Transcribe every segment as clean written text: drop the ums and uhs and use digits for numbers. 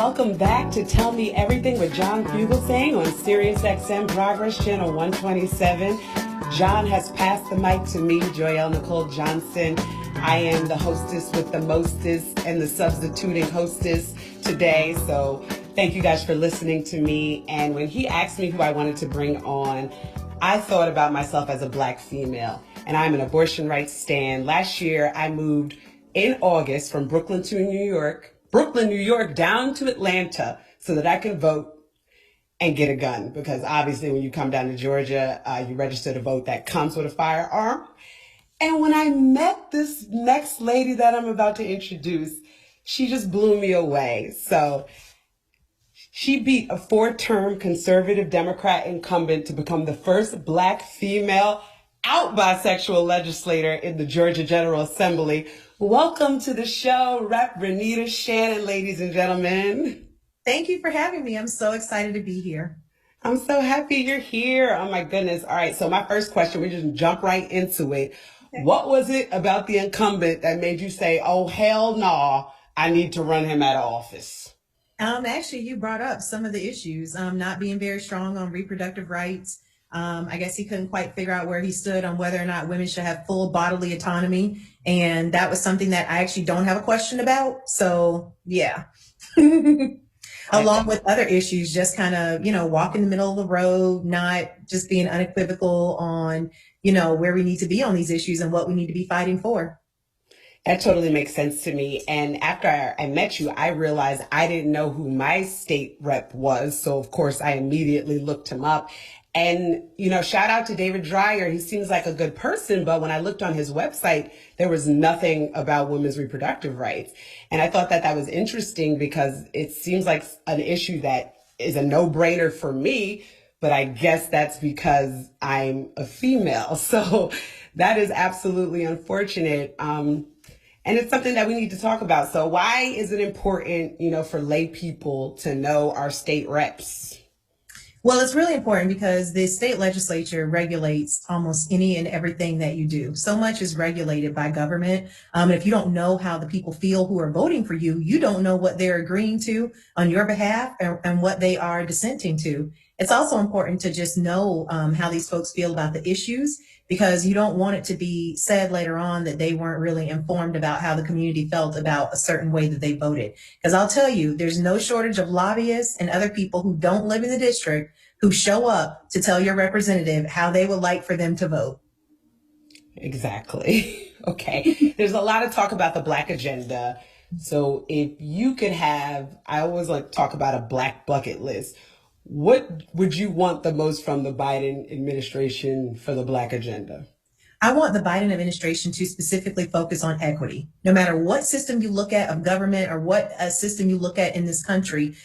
Welcome back to Tell Me Everything with John Fugelsang on SiriusXM Progress Channel 127. John has passed the mic to me, Joyelle Nicole Johnson. I am the hostess with the mostest and the substituting hostess today. So thank you guys for listening to me. And when he asked me who I wanted to bring on, I thought about myself as a Black female, and I'm an abortion rights stan. Last year, I moved in August from Brooklyn, New York, down to Atlanta so that I could vote and get a gun. Because obviously when you come down to Georgia, you register to vote, that comes with a firearm. And when I met this next lady that I'm about to introduce, she just blew me away. So she beat a 4-term conservative Democrat incumbent to become the first Black female out bisexual legislator in the Georgia General Assembly. Welcome to the show, Rep. Renitta Shannon, ladies and gentlemen. Thank you for having me. I'm so excited to be here. I'm so happy you're here. Oh my goodness. All right. So my first question, we just jump right into it. Okay. What was it about the incumbent that made you say, oh, hell no, I need to run him out of office? Actually, you brought up some of the issues, not being very strong on reproductive rights. I guess he couldn't quite figure out where he stood on whether or not women should have full bodily autonomy. And that was something that I actually don't have a question about. So, yeah. Along with other issues, just kind of, walk in the middle of the road, not just being unequivocal on, where we need to be on these issues and what we need to be fighting for. That totally makes sense to me. And after I met you, I realized I didn't know who my state rep was. So, of course, I immediately looked him up. And, shout out to David Dreyer. He seems like a good person. But when I looked on his website, there was nothing about women's reproductive rights. And I thought that was interesting because it seems like an issue that is a no-brainer for me. But I guess that's because I'm a female. So that is absolutely unfortunate. And it's something that we need to talk about. So why is it important, for lay people to know our state reps? Well, it's really important because the state legislature regulates almost any and everything that you do. So much is regulated by government. If you don't know how the people feel who are voting for you, you don't know what they're agreeing to on your behalf and what they are dissenting to. It's also important to just know how these folks feel about the issues, because you don't want it to be said later on that they weren't really informed about how the community felt about a certain way that they voted. Because I'll tell you, there's no shortage of lobbyists and other people who don't live in the district who show up to tell your representative how they would like for them to vote. Exactly. Okay. There's a lot of talk about the Black agenda. So if you could have, I always like to talk about a Black bucket list. What would you want the most from the Biden administration for the Black agenda? I want the Biden administration to specifically focus on equity. No matter what system you look at of government or what system you look at in this country,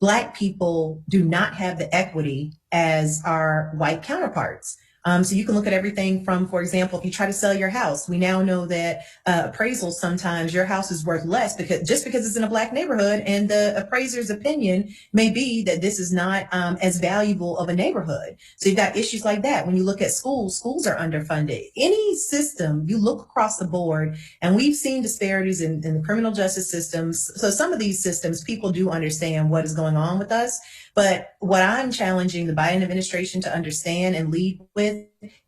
Black people do not have the equity as our white counterparts. So you can look at everything from, for example, if you try to sell your house, we now know that appraisals, sometimes your house is worth less because it's in a Black neighborhood, and the appraiser's opinion may be that this is not as valuable of a neighborhood. So you've got issues like that. When you look at schools are underfunded. Any system, you look across the board, and we've seen disparities in the criminal justice systems. So some of these systems, people do understand what is going on with us. But what I'm challenging the Biden administration to understand and lead with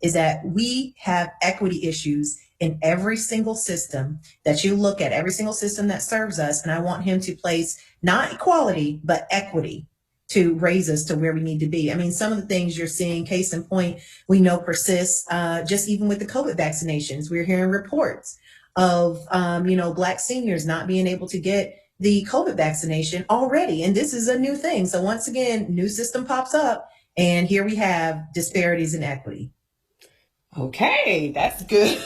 is that we have equity issues in every single system that you look at, every single system that serves us. And I want him to place not equality, but equity to raise us to where we need to be. I mean, some of the things you're seeing, case in point, we know persists, just even with the COVID vaccinations. We're hearing reports of, Black seniors not being able to get the COVID vaccination already. And this is a new thing. So once again, new system pops up, and here we have disparities in equity. Okay, that's good.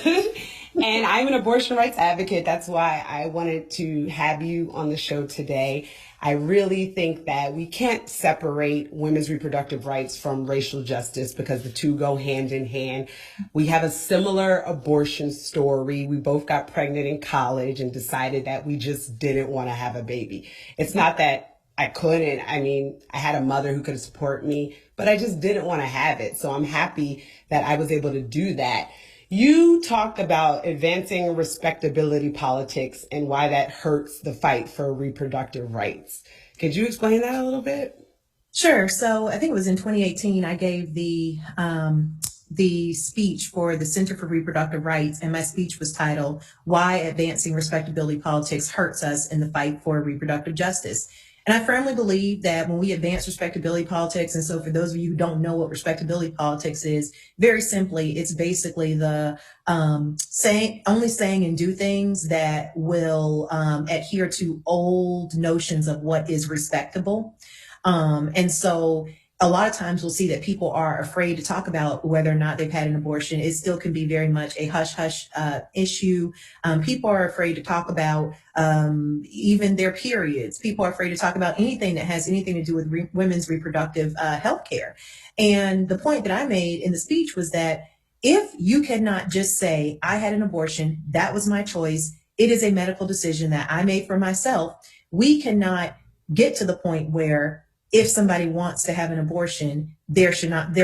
And I'm an abortion rights advocate. That's why I wanted to have you on the show today. I really think that we can't separate women's reproductive rights from racial justice because the two go hand in hand. We have a similar abortion story. We both got pregnant in college and decided that we just didn't want to have a baby. It's not that I couldn't. I mean, I had a mother who could support me, but I just didn't want to have it. So I'm happy that I was able to do that. You talked about advancing respectability politics and why that hurts the fight for reproductive rights. Could you explain that a little bit? Sure. So I think it was in 2018, I gave the speech for the Center for Reproductive Rights, and my speech was titled, "Why Advancing Respectability Politics Hurts Us in the Fight for Reproductive Justice." And I firmly believe that when we advance respectability politics, and so for those of you who don't know what respectability politics is, very simply, it's basically the only saying and do things that will adhere to old notions of what is respectable. And so a lot of times we'll see that people are afraid to talk about whether or not they've had an abortion. It still can be very much a hush hush issue. People are afraid to talk about even their periods. People are afraid to talk about anything that has anything to do with women's reproductive health care. And the point that I made in the speech was that if you cannot just say, I had an abortion, that was my choice, it is a medical decision that I made for myself, we cannot get to the point where if somebody wants to have an abortion, there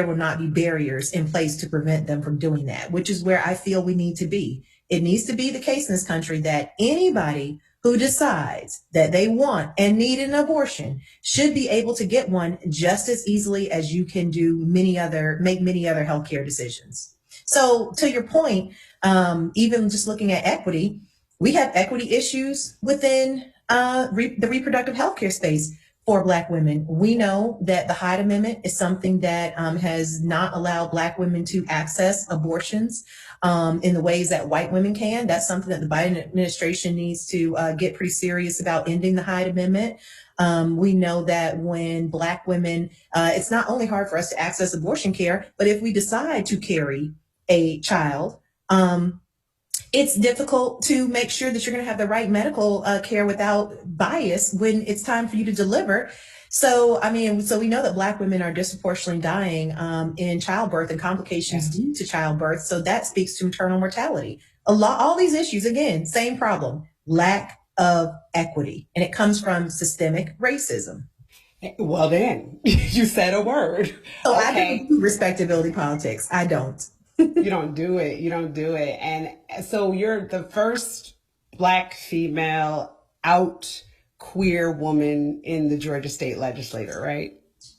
will not be barriers in place to prevent them from doing that, which is where I feel we need to be. It needs to be the case in this country that anybody who decides that they want and need an abortion should be able to get one just as easily as you can make many other healthcare decisions. So to your point, even just looking at equity, we have equity issues within the reproductive healthcare space. For Black women, we know that the Hyde Amendment is something that has not allowed Black women to access abortions in the ways that white women can. That's something that the Biden administration needs to get pretty serious about, ending the Hyde Amendment. We know that when Black women, it's not only hard for us to access abortion care, but if we decide to carry a child, it's difficult to make sure that you're going to have the right medical care without bias when it's time for you to deliver. So, we know that Black women are disproportionately dying in childbirth and complications due to childbirth. So that speaks to maternal mortality. All these issues, again, same problem, lack of equity. And it comes from systemic racism. Well, then you said a word. So okay. I don't do respectability politics. I don't. You don't do it. You don't do it. And so you're the first Black female out queer woman in the Georgia state legislature, right?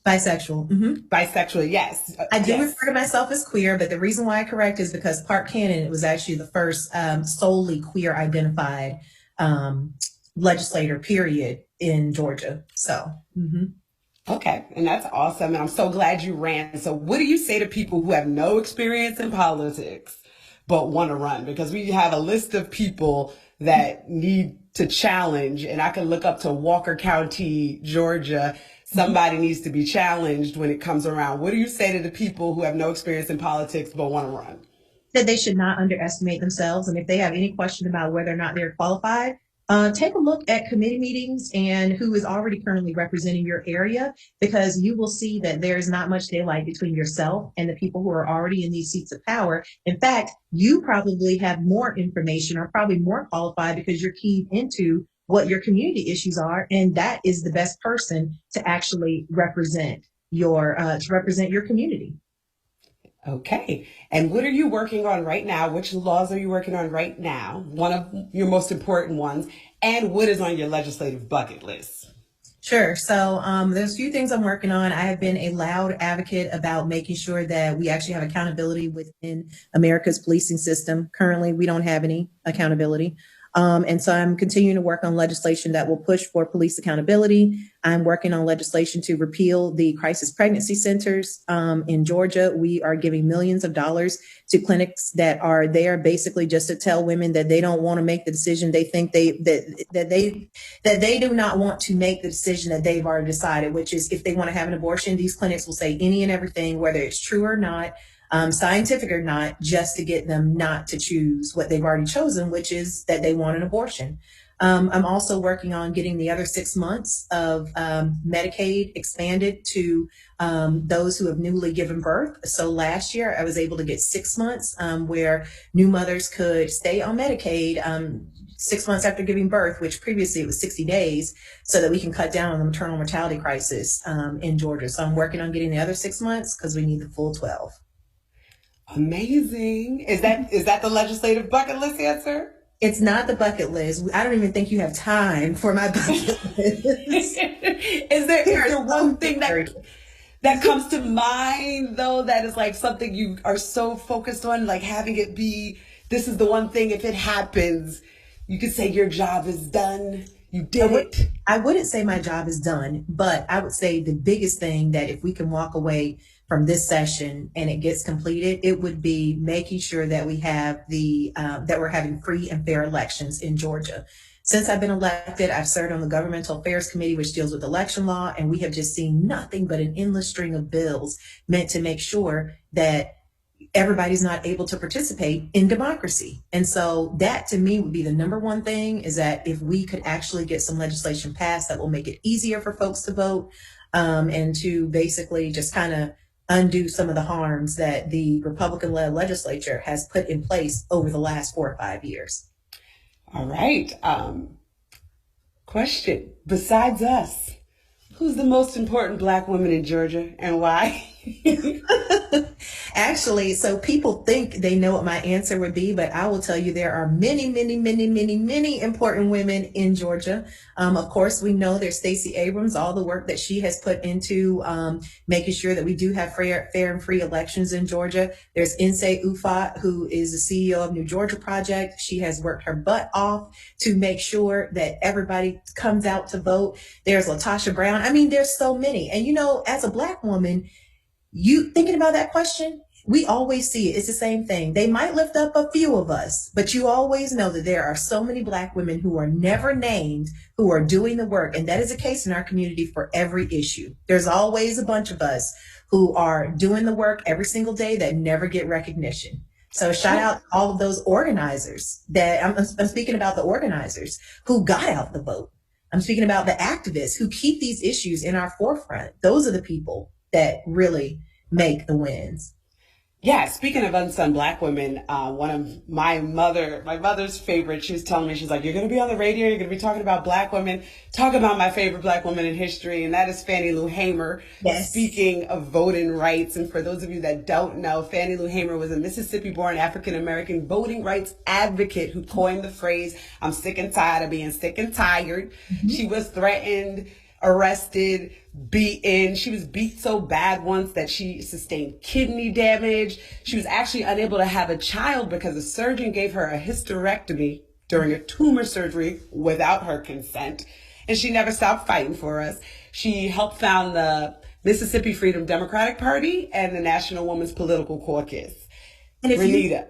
Bisexual. Mm-hmm. Bisexual, yes. I do refer to myself as queer, but the reason why I correct is because Park Cannon was actually the first solely queer identified legislator, period, in Georgia. So, mm-hmm. Okay, and that's awesome. And I'm so glad you ran. So what do you say to people who have no experience in politics but want to run? Because we have a list of people that need to challenge, and I can look up to Walker County, Georgia. Somebody needs to be challenged when it comes around. What do you say to the people who have no experience in politics but want to run? That they should not underestimate themselves. And if they have any question about whether or not they're qualified, take a look at committee meetings and who is already currently representing your area, because you will see that there is not much daylight between yourself and the people who are already in these seats of power. In fact, you probably have more information, or probably more qualified, because you're keyed into what your community issues are, and that is the best person to actually represent your community. Okay. And what are you working on right now? Which laws are you working on right now? One of your most important ones. And what is on your legislative bucket list? Sure. So there's a few things I'm working on. I have been a loud advocate about making sure that we actually have accountability within America's policing system. Currently, we don't have any accountability. And so I'm continuing to work on legislation that will push for police accountability. I'm working on legislation to repeal the crisis pregnancy centers. In Georgia, we are giving millions of dollars to clinics that are there basically just to tell women that they don't want to make the decision. They think that they do not want to make the decision that they've already decided, which is if they want to have an abortion, these clinics will say any and everything, whether it's true or not, scientific or not, just to get them not to choose what they've already chosen, which is that they want an abortion. I'm also working on getting the other 6 months of Medicaid expanded to those who have newly given birth. So last year I was able to get 6 months where new mothers could stay on Medicaid 6 months after giving birth, which previously it was 60 days, so that we can cut down on the maternal mortality crisis in Georgia. So I'm working on getting the other 6 months because we need the full 12. Amazing. Is that the legislative bucket list answer? It's not the bucket list. I don't even think you have time for my bucket list. Is there one thing that comes to mind, though, that is like something you are so focused on, like having it be, this is the one thing, if it happens, you could say your job is done, you did it? I wouldn't say my job is done, but I would say the biggest thing that if we can walk away from this session and it gets completed, it would be making sure that we have that we're having free and fair elections in Georgia. Since I've been elected, I've served on the Governmental Affairs Committee, which deals with election law, and we have just seen nothing but an endless string of bills meant to make sure that everybody's not able to participate in democracy. And so that to me would be the number one thing, is that if we could actually get some legislation passed that will make it easier for folks to vote, and to basically just kind of undo some of the harms that the Republican-led legislature has put in place over the last 4 or 5 years. All right. Question. Besides us, who's the most important Black woman in Georgia and why? Actually, so people think they know what my answer would be, but I will tell you there are many, many, many, many, many important women in Georgia. Of course, we know there's Stacey Abrams, all the work that she has put into making sure that we do have fair and free elections in Georgia. There's Nsé Ufot, who is the CEO of New Georgia Project. She has worked her butt off to make sure that everybody comes out to vote. There's LaTosha Brown. I mean, there's so many. And, you know, as a Black woman, you thinking about that question, we always see it. It's the same thing. They might lift up a few of us, but you always know that there are so many Black women who are never named, who are doing the work. And that is the case in our community for every issue. There's always a bunch of us who are doing the work every single day that never get recognition. So shout out all of those organizers that I'm speaking about, the organizers who got out the vote. I'm speaking about the activists who keep these issues in our forefront. Those are the people that really make the wins. Yeah, speaking of unsung Black women, one of my mother's favorite, she was telling me, she's like, you're going to be on the radio, you're going to be talking about Black women, talk about my favorite Black woman in history, and that is Fannie Lou Hamer. Yes. Speaking of voting rights, and for those of you that don't know, Fannie Lou Hamer was a Mississippi-born African-American voting rights advocate who coined the phrase, I'm sick and tired of being sick and tired. Mm-hmm. She was threatened, arrested, beaten. She was beat so bad once that she sustained kidney damage. She was actually unable to have a child because a surgeon gave her a hysterectomy during a tumor surgery without her consent. And she never stopped fighting for us. She helped found the Mississippi Freedom Democratic Party and the National Women's Political Caucus. And if Renitta.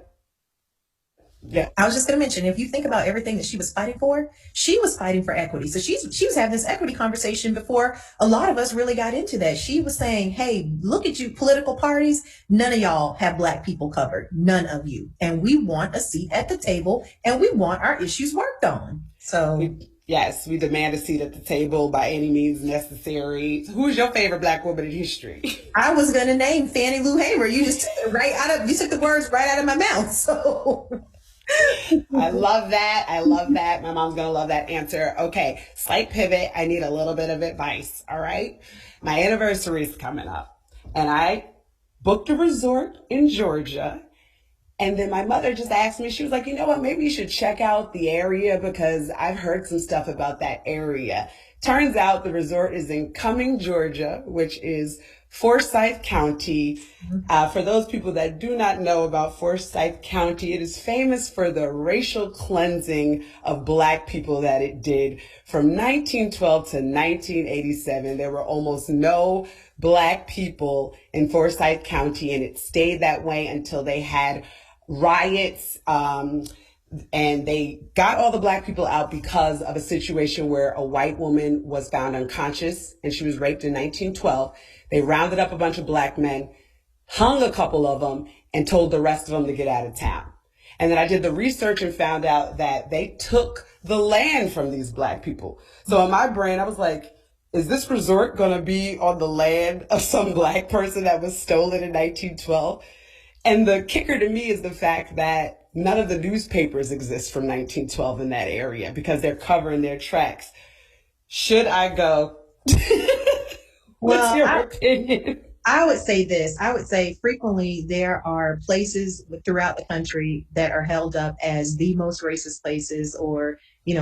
Yeah. I was just going to mention, if you think about everything that she was fighting for, she was fighting for equity. So she was having this equity conversation before a lot of us really got into that. She was saying, hey, look at you political parties. None of y'all have Black people covered. None of you. And we want a seat at the table and we want our issues worked on. So yes, we demand a seat at the table by any means necessary. Who's your favorite Black woman in history? I was going to name Fannie Lou Hamer. You just took it you took the words right out of my mouth. So I love that. I love that. My mom's going to love that answer. Okay, slight pivot. I need a little bit of advice. All right. My anniversary is coming up and I booked a resort in Georgia. And then my mother just asked me, she was like, you know what, maybe you should check out the area because I've heard some stuff about that area. Turns out the resort is in Cumming, Georgia, which is Forsyth County. For those people that do not know about Forsyth County, it is famous for the racial cleansing of Black people that it did from 1912 to 1987. There were almost no Black people in Forsyth County, and it stayed that way until they had riots, and they got all the Black people out because of a situation where a white woman was found unconscious and she was raped in 1912. They rounded up a bunch of Black men, hung a couple of them, and told the rest of them to get out of town. And then I did the research and found out that they took the land from these Black people. So in my brain, I was like, is this resort going to be on the land of some Black person that was stolen in 1912? And the kicker to me is the fact that none of the newspapers exist from 1912 in that area because they're covering their tracks. Should I go? What's your opinion? I would say this. I would say frequently there are places throughout the country that are held up as the most racist places, or,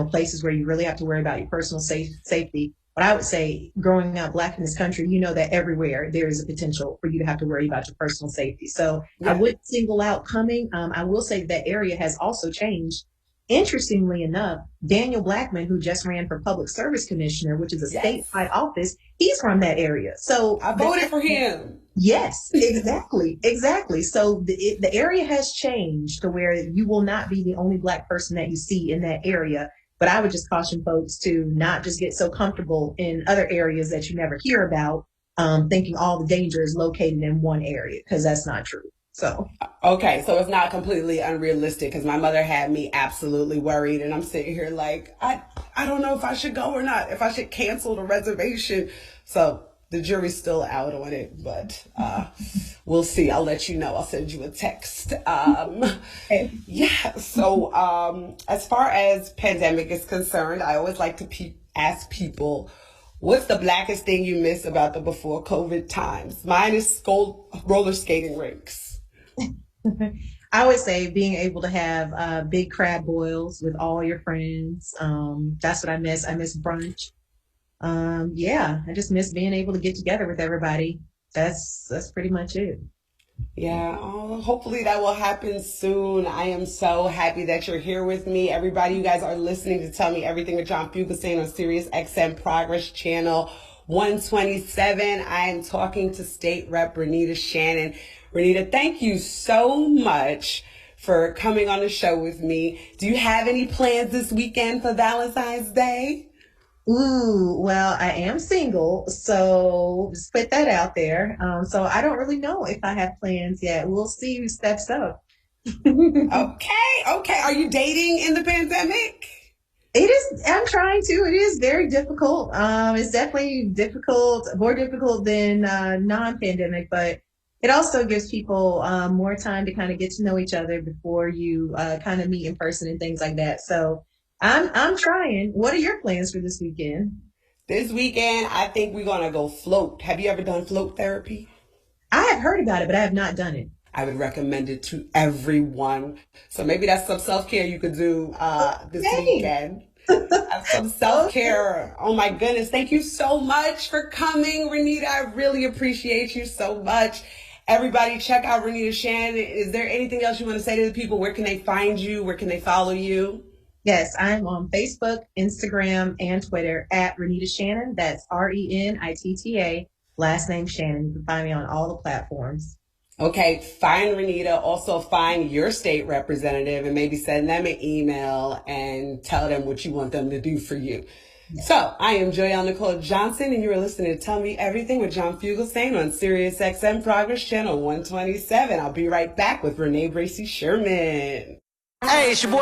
places where you really have to worry about your personal safety. But I would say growing up Black in this country, that everywhere there is a potential for you to have to worry about your personal safety. So I Yeah. wouldn't single out Cumming. I will say that area has also changed. Interestingly enough, Daniel Blackman, who just ran for Public Service Commissioner, which is a Yes. statewide office, he's from that area. So I voted for him. Yes, exactly. Exactly. So the area has changed to where you will not be the only Black person that you see in that area. But I would just caution folks to not just get so comfortable in other areas that you never hear about, thinking all the danger is located in one area, because that's not true. So. Okay, so it's not completely unrealistic, because my mother had me absolutely worried, and I'm sitting here like, I don't know if I should go or not, if I should cancel the reservation. So the jury's still out on it, but we'll see. I'll let you know. I'll send you a text. Yeah, so as far as pandemic is concerned, I always like to ask people, what's the Blackest thing you miss about the before COVID times? Mine is roller skating rinks. I would say being able to have big crab boils with all your friends. That's what I miss. I miss brunch. I just miss being able to get together with everybody. That's pretty much it. Yeah, hopefully that will happen soon. I am so happy that you're here with me. Everybody, you guys are listening to Tell Me Everything with John Fugelsang on SiriusXM Progress Channel 127. I am talking to State Rep Renitta Shannon. Renitta, thank you so much for coming on the show with me. Do you have any plans this weekend for Valentine's Day? Ooh, well, I am single, so just put that out there. So I don't really know if I have plans yet. We'll see who steps up. Okay. Are you dating in the pandemic? It is. I'm trying to. It is very difficult. It's definitely difficult, more difficult than non-pandemic, but it also gives people more time to kind of get to know each other before you kind of meet in person and things like that. So I'm trying. What are your plans for this weekend? This weekend, I think we're going to go float. Have you ever done float therapy? I have heard about it, but I have not done it. I would recommend it to everyone. So maybe that's some self-care you could do this weekend. Some self-care. Oh my goodness. Thank you so much for coming, Renitta. I really appreciate you so much. Everybody check out Renitta Shannon. Is there anything else you want to say to the people? Where can they find you? Where can they follow you? Yes, I'm on Facebook, Instagram, and Twitter at Renitta Shannon. That's Renitta, last name Shannon. You can find me on all the platforms. Okay, find Renitta. Also find your state representative and maybe send them an email and tell them what you want them to do for you. Yes. So I am Joyelle Nicole Johnson, and you are listening to Tell Me Everything with John Fugelsang on SiriusXM Progress Channel 127. I'll be right back with Renee Bracy Sherman. Hey, it's your boy